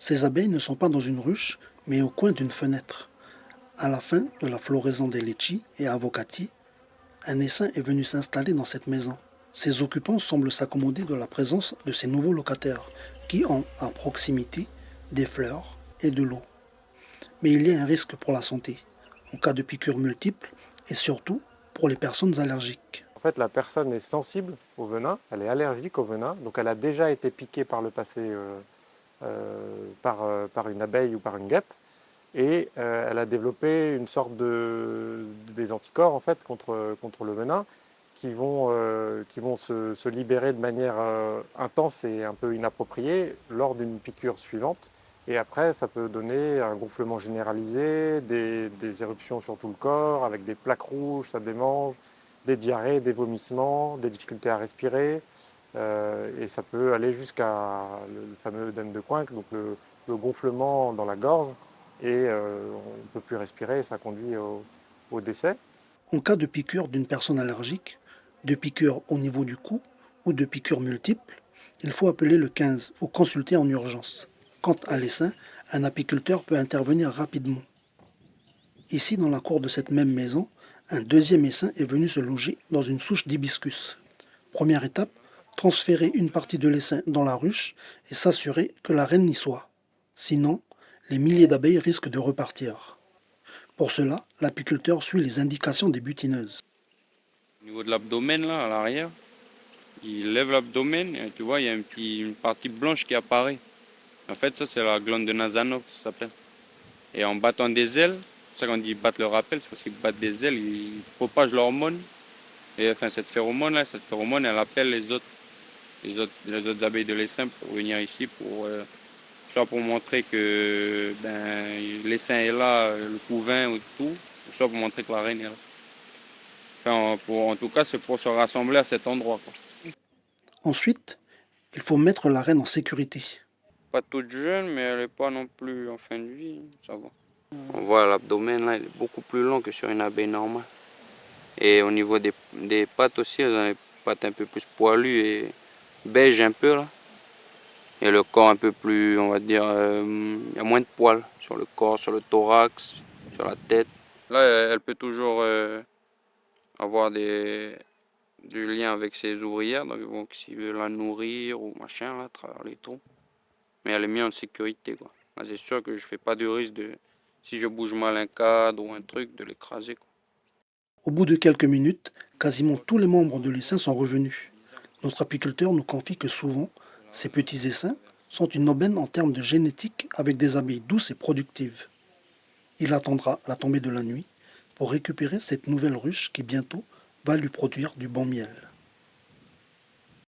Ces abeilles ne sont pas dans une ruche, mais au coin d'une fenêtre. À la fin de la floraison des litchis et avocati, un essaim est venu s'installer dans cette maison. Ses occupants semblent s'accommoder de la présence de ces nouveaux locataires, qui ont à proximité des fleurs et de l'eau. Mais il y a un risque pour la santé, en cas de piqûres multiples et surtout pour les personnes allergiques. En fait, la personne est sensible au venin, elle est allergique au venin, donc elle a déjà été piquée par le passé par une abeille ou par une guêpe, et elle a développé une sorte des anticorps en fait contre le venin qui vont se libérer de manière intense et un peu inappropriée lors d'une piqûre suivante. Et après, ça peut donner un gonflement généralisé, des éruptions sur tout le corps, avec des plaques rouges, ça démange, des diarrhées, des vomissements, des difficultés à respirer. Et ça peut aller jusqu'à le fameux œdème de Coinck, donc le gonflement dans la gorge, et on ne peut plus respirer, et ça conduit au décès. En cas de piqûre d'une personne allergique, de piqûre au niveau du cou ou de piqûres multiples, il faut appeler le 15 ou consulter en urgence. Quant à l'essaim, un apiculteur peut intervenir rapidement. Ici, dans la cour de cette même maison, un deuxième essaim est venu se loger dans une souche d'hibiscus. Première étape, transférer une partie de l'essaim dans la ruche et s'assurer que la reine y soit. Sinon, les milliers d'abeilles risquent de repartir. Pour cela, l'apiculteur suit les indications des butineuses. Au niveau de l'abdomen, là, à l'arrière, il lève l'abdomen et tu vois, il y a une partie blanche qui apparaît. En fait, ça, c'est la glande de Nazanov, ça s'appelle. Et en battant des ailes, c'est pour ça qu'on dit battre le rappel, c'est parce qu'ils battent des ailes, ils propagent l'hormone. Et enfin, cette phéromone, elle appelle les autres abeilles de l'essaim pour venir ici, soit pour montrer que l'essaim est là, le couvain ou tout, soit pour montrer que la reine est là. Enfin, en tout cas, c'est pour se rassembler à cet endroit, quoi. Ensuite, il faut mettre la reine en sécurité. Pas toute jeune, mais elle n'est pas non plus en fin de vie, ça va. On voit l'abdomen là, il est beaucoup plus long que sur une abeille normale. Et au niveau des pattes aussi, elles ont les pattes un peu plus poilues et beige un peu là. Et le corps un peu plus, on va dire, il y a moins de poils sur le corps, sur le thorax, sur la tête. Là, elle peut toujours avoir du lien avec ses ouvrières, donc bon, s'il veut la nourrir ou machin, là, à travers les trous. Mais elle est mise en sécurité, quoi. Là, c'est sûr que je fais pas de risque de, si je bouge mal un cadre ou un truc, de l'écraser, quoi. Au bout de quelques minutes, quasiment tous les membres de l'essaim sont revenus. Notre apiculteur nous confie que souvent, ces petits essaims sont une aubaine en termes de génétique avec des abeilles douces et productives. Il attendra la tombée de la nuit pour récupérer cette nouvelle ruche qui bientôt va lui produire du bon miel.